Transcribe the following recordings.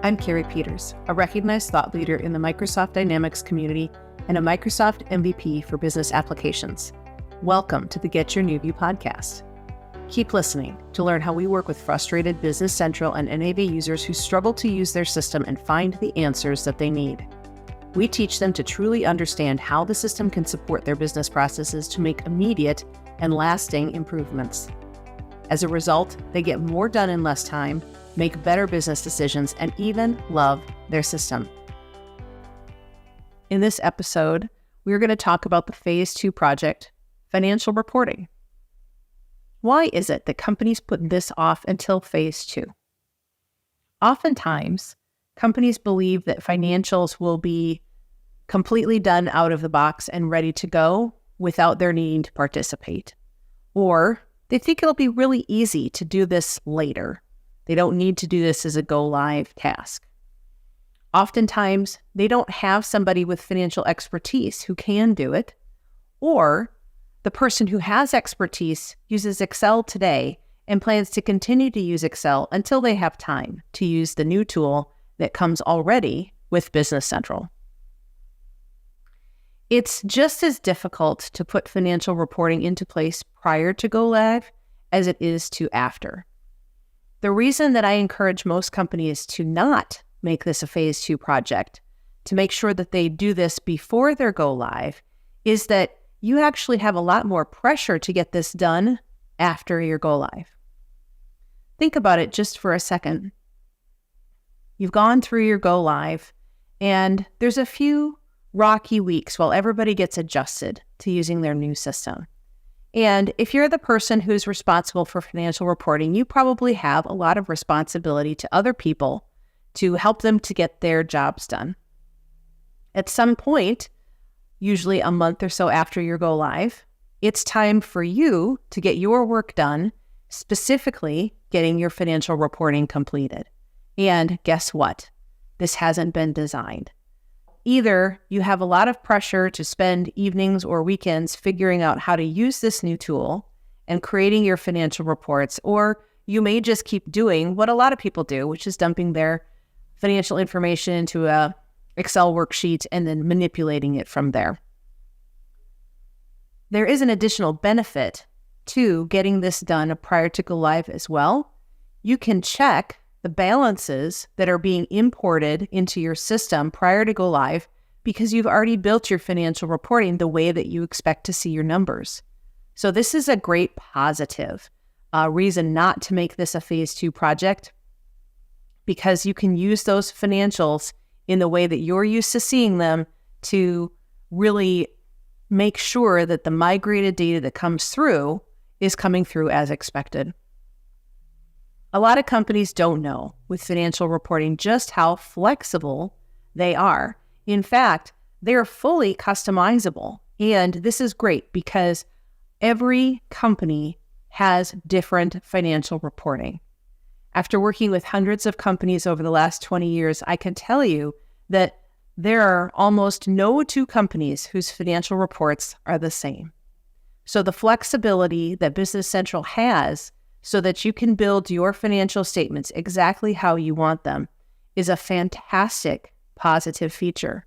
I'm Carrie Peters, a recognized thought leader in the Microsoft Dynamics community and a Microsoft MVP for business applications. Welcome to the Get Your New View podcast. Keep listening to learn how we work with frustrated Business Central and NAV users who struggle to use their system and find the answers that they need. We teach them to truly understand how the system can support their business processes to make immediate and lasting improvements. As a result, they get more done in less time, make better business decisions, and even love their system. In this episode, we're going to talk about the Phase 2 project, financial reporting. Why is it that companies put this off until Phase 2? Oftentimes, companies believe that financials will be completely done out of the box and ready to go without their needing to participate. Or they think it'll be really easy to do this later. They don't need to do this as a go-live task. Oftentimes, they don't have somebody with financial expertise who can do it, or the person who has expertise uses Excel today and plans to continue to use Excel until they have time to use the new tool that comes already with Business Central. It's just as difficult to put financial reporting into place prior to go live as it is to after. The reason that I encourage most companies to not make this a Phase 2 project, to make sure that they do this before their go live, is that you actually have a lot more pressure to get this done after your go live. Think about it just for a second. You've gone through your go live, and there's a few rocky weeks while everybody gets adjusted to using their new system. And if you're the person who's responsible for financial reporting, you probably have a lot of responsibility to other people to help them to get their jobs done. At some point, usually a month or so after your go live, it's time for you to get your work done, specifically getting your financial reporting completed. And guess what? This hasn't been designed. Either you have a lot of pressure to spend evenings or weekends figuring out how to use this new tool and creating your financial reports, or you may just keep doing what a lot of people do, which is dumping their financial information into a Excel worksheet and then manipulating it from there. There is an additional benefit to getting this done prior to go live as well. You can check the balances that are being imported into your system prior to go live because you've already built your financial reporting the way that you expect to see your numbers. So this is a great positive reason not to make this a Phase 2 project, because you can use those financials in the way that you're used to seeing them to really make sure that the migrated data that comes through is coming through as expected. A lot of companies don't know with financial reporting just how flexible they are. In fact, they're fully customizable. And this is great because every company has different financial reporting. After working with hundreds of companies over the last 20 years, I can tell you that there are almost no two companies whose financial reports are the same. So the flexibility that Business Central has so that you can build your financial statements exactly how you want them is a fantastic positive feature.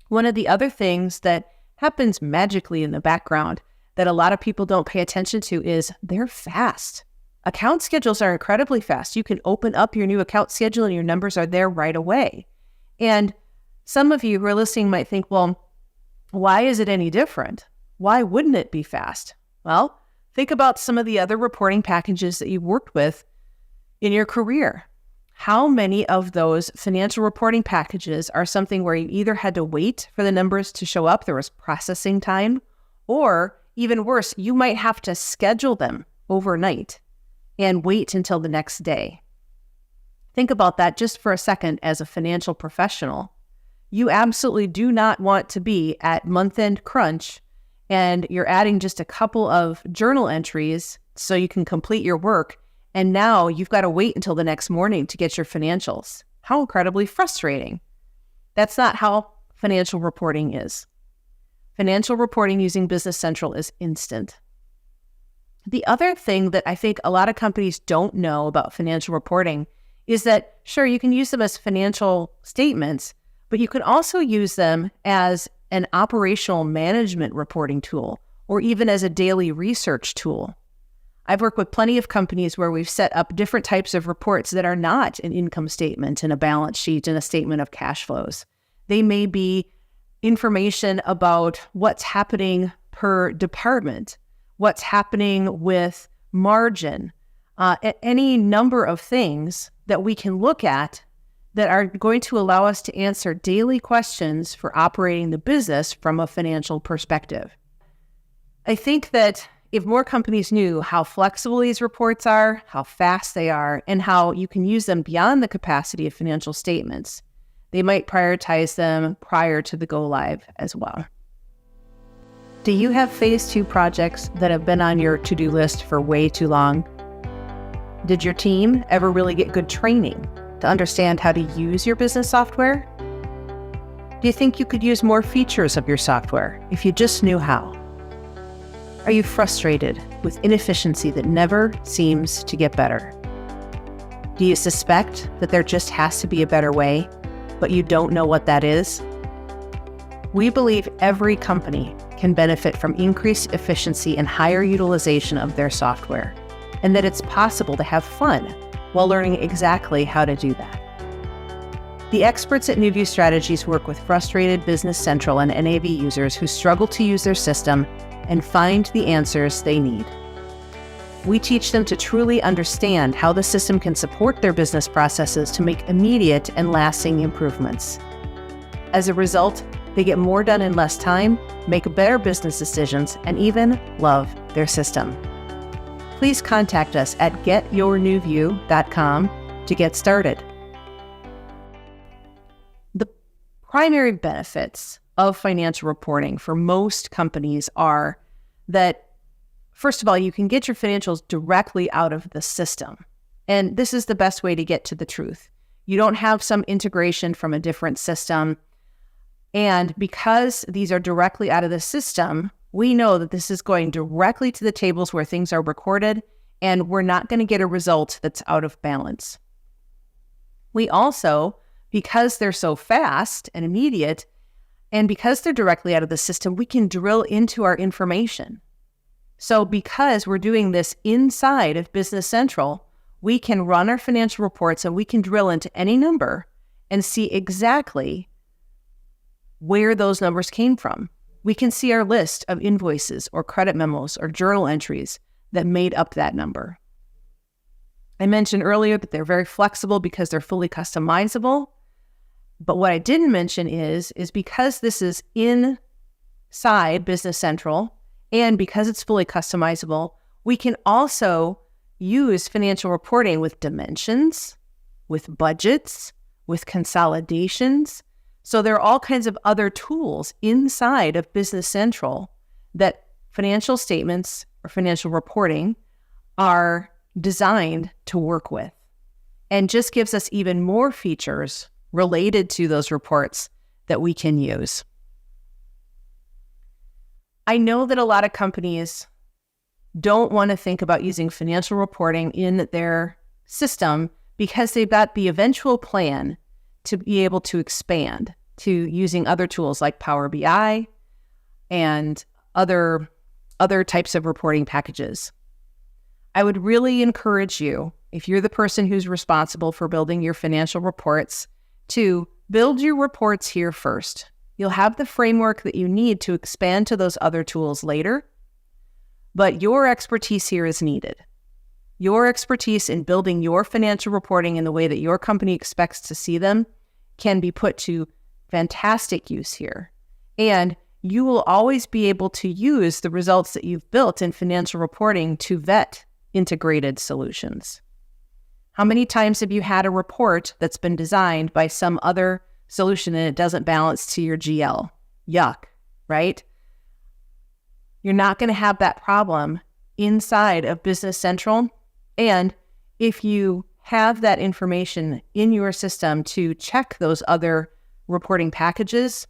One of the other things that happens magically in the background that a lot of people don't pay attention to is they're fast. Account schedules are incredibly fast. You can open up your new account schedule and your numbers are there right away. And some of you who are listening might think, well, why is it any different? Why wouldn't it be fast? Well, think about some of the other reporting packages that you've worked with in your career. How many of those financial reporting packages are something where you either had to wait for the numbers to show up, there was processing time, or even worse, you might have to schedule them overnight and wait until the next day. Think about that just for a second as a financial professional. You absolutely do not want to be at month-end crunch and you're adding just a couple of journal entries so you can complete your work, and now you've got to wait until the next morning to get your financials. How incredibly frustrating. That's not how financial reporting is. Financial reporting using Business Central is instant. The other thing that I think a lot of companies don't know about financial reporting is that, sure, you can use them as financial statements, but you can also use them as an operational management reporting tool, or even as a daily research tool. I've worked with plenty of companies where we've set up different types of reports that are not an income statement and a balance sheet and a statement of cash flows. They may be information about what's happening per department, what's happening with margin, any number of things that we can look at that are going to allow us to answer daily questions for operating the business from a financial perspective. I think that if more companies knew how flexible these reports are, how fast they are, and how you can use them beyond the capacity of financial statements, they might prioritize them prior to the go live as well. Do you have phase 2 projects that have been on your to-do list for way too long? Did your team ever really get good training to understand how to use your business software? Do you think you could use more features of your software if you just knew how? Are you frustrated with inefficiency that never seems to get better? Do you suspect that there just has to be a better way, but you don't know what that is? We believe every company can benefit from increased efficiency and higher utilization of their software, and that it's possible to have fun while learning exactly how to do that. The experts at NewView Strategies work with frustrated Business Central and NAV users who struggle to use their system and find the answers they need. We teach them to truly understand how the system can support their business processes to make immediate and lasting improvements. As a result, they get more done in less time, make better business decisions, and even love their system. Please contact us at getyournewview.com to get started. The primary benefits of financial reporting for most companies are that, first of all, you can get your financials directly out of the system. And this is the best way to get to the truth. You don't have some integration from a different system. And because these are directly out of the system, we know that this is going directly to the tables where things are recorded, and we're not going to get a result that's out of balance. We also, because they're so fast and immediate, and because they're directly out of the system, we can drill into our information. So because we're doing this inside of Business Central, we can run our financial reports and we can drill into any number and see exactly where those numbers came from. We can see our list of invoices or credit memos or journal entries that made up that number. I mentioned earlier that they're very flexible because they're fully customizable. But what I didn't mention is because this is inside Business Central and because it's fully customizable, we can also use financial reporting with dimensions, with budgets, with consolidations. So there are all kinds of other tools inside of Business Central that financial statements or financial reporting are designed to work with, and just gives us even more features related to those reports that we can use. I know that a lot of companies don't want to think about using financial reporting in their system because they've got the eventual plan to be able to expand to using other tools like Power BI and other types of reporting packages. I would really encourage you, if you're the person who's responsible for building your financial reports, to build your reports here first. You'll have the framework that you need to expand to those other tools later, but your expertise here is needed. Your expertise in building your financial reporting in the way that your company expects to see them can be put to fantastic use here. And you will always be able to use the results that you've built in financial reporting to vet integrated solutions. How many times have you had a report that's been designed by some other solution and it doesn't balance to your GL? Yuck, right? You're not going to have that problem inside of Business Central. And if you have that information in your system to check those other reporting packages,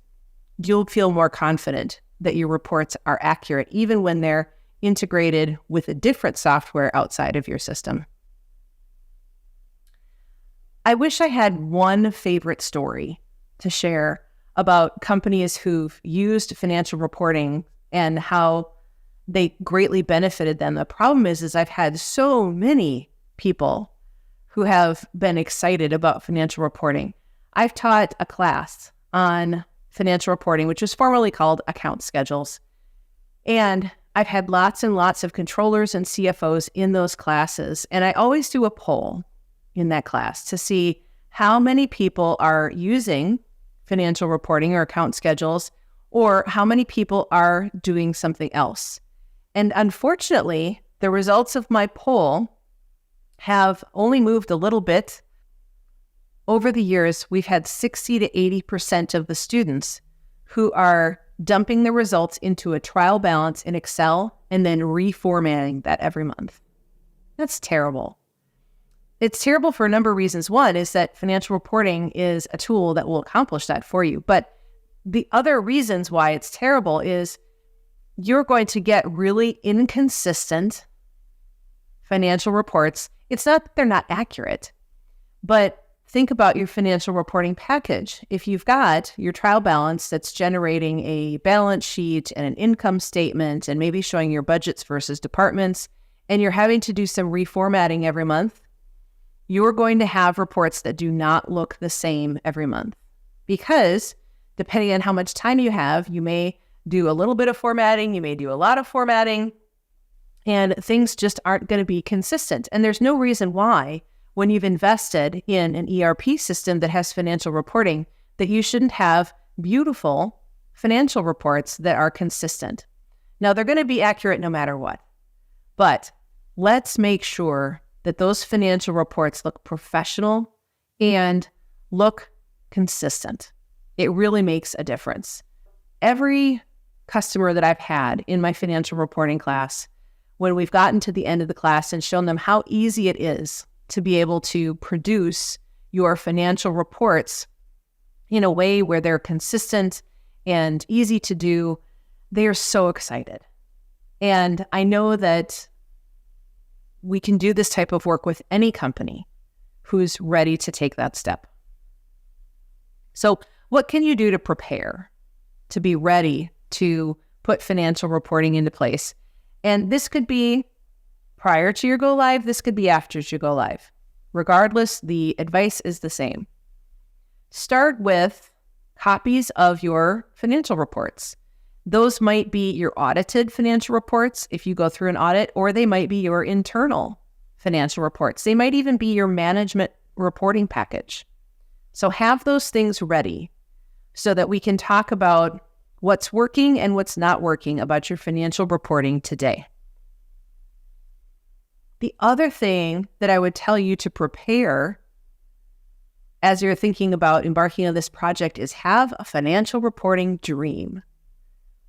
you'll feel more confident that your reports are accurate, even when they're integrated with a different software outside of your system. I wish I had one favorite story to share about companies who've used financial reporting and how they greatly benefited them. The problem is I've had so many people who have been excited about financial reporting. I've taught a class on financial reporting, which was formerly called account schedules. And I've had lots and lots of controllers and CFOs in those classes. And I always do a poll in that class to see how many people are using financial reporting or account schedules, or how many people are doing something else. And unfortunately, the results of my poll have only moved a little bit. Over the years, we've had 60 to 80% of the students who are dumping the results into a trial balance in Excel and then reformatting that every month. That's terrible. It's terrible for a number of reasons. One is that financial reporting is a tool that will accomplish that for you. But the other reasons why it's terrible is you're going to get really inconsistent financial reports. It's not that they're not accurate, but think about your financial reporting package. If you've got your trial balance that's generating a balance sheet and an income statement and maybe showing your budgets versus departments, and you're having to do some reformatting every month, you're going to have reports that do not look the same every month. Because depending on how much time you have, you may do a little bit of formatting, you may do a lot of formatting, and things just aren't going to be consistent. And there's no reason why, when you've invested in an ERP system that has financial reporting, that you shouldn't have beautiful financial reports that are consistent. Now, they're going to be accurate no matter what, but let's make sure that those financial reports look professional and look consistent. It really makes a difference. Every customer that I've had in my financial reporting class, when we've gotten to the end of the class and shown them how easy it is to be able to produce your financial reports in a way where they're consistent and easy to do, they are so excited. And I know that we can do this type of work with any company who's ready to take that step. So what can you do to prepare to be ready to put financial reporting into place? And this could be prior to your go live, this could be after you go live. Regardless, the advice is the same. Start with copies of your financial reports. Those might be your audited financial reports if you go through an audit, or they might be your internal financial reports. They might even be your management reporting package. So have those things ready so that we can talk about what's working and what's not working about your financial reporting today. The other thing that I would tell you to prepare as you're thinking about embarking on this project is have a financial reporting dream.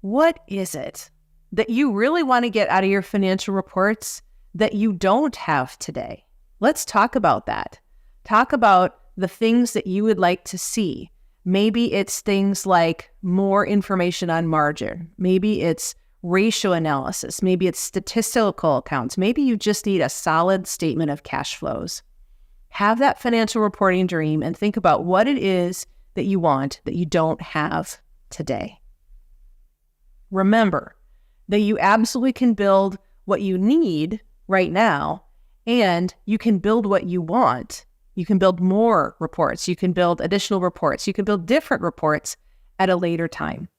What is it that you really want to get out of your financial reports that you don't have today? Let's talk about that. Talk about the things that you would like to see. Maybe it's things like more information on margin. Maybe it's ratio analysis. Maybe it's statistical accounts. Maybe you just need a solid statement of cash flows. Have that financial reporting dream and think about what it is that you want that you don't have today. Remember that you absolutely can build what you need right now, and you can build what you want. You can build more reports. You can build additional reports. You can build different reports at a later time.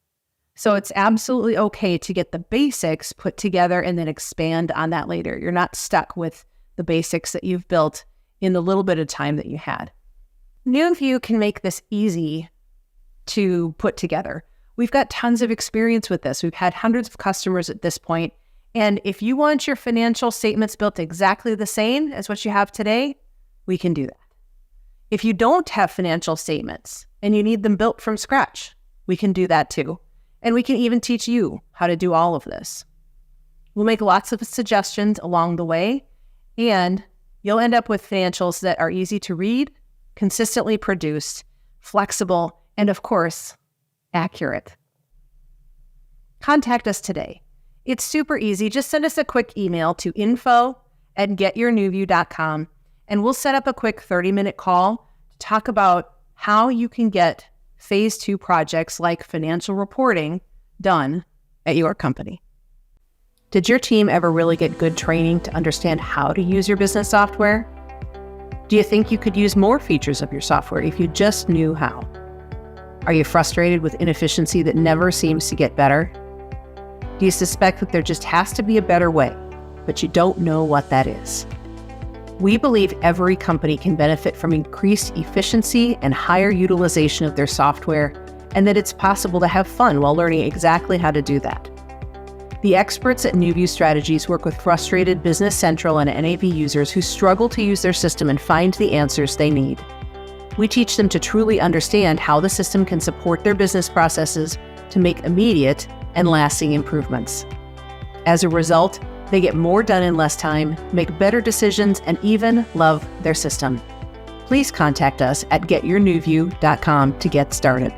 So it's absolutely okay to get the basics put together and then expand on that later. You're not stuck with the basics that you've built in the little bit of time that you had. NewView can make this easy to put together. We've got tons of experience with this. We've had hundreds of customers at this point. And if you want your financial statements built exactly the same as what you have today, we can do that. If you don't have financial statements and you need them built from scratch, we can do that too. And we can even teach you how to do all of this. We'll make lots of suggestions along the way, and you'll end up with financials that are easy to read, consistently produced, flexible, and of course, accurate. Contact us today. It's super easy. Just send us a quick email to info@getyournewview.com, and we'll set up a quick 30-minute call to talk about how you can get phase 2 projects like financial reporting done at your company. Did your team ever really get good training to understand how to use your business software? Do you think you could use more features of your software if you just knew how? Are you frustrated with inefficiency that never seems to get better? Do you suspect that there just has to be a better way, but you don't know what that is? We believe every company can benefit from increased efficiency and higher utilization of their software, and that it's possible to have fun while learning exactly how to do that. The experts at NewView Strategies work with frustrated Business Central and NAV users who struggle to use their system and find the answers they need. We teach them to truly understand how the system can support their business processes to make immediate and lasting improvements. As a result, they get more done in less time, make better decisions, and even love their system. Please contact us at getyournewview.com to get started.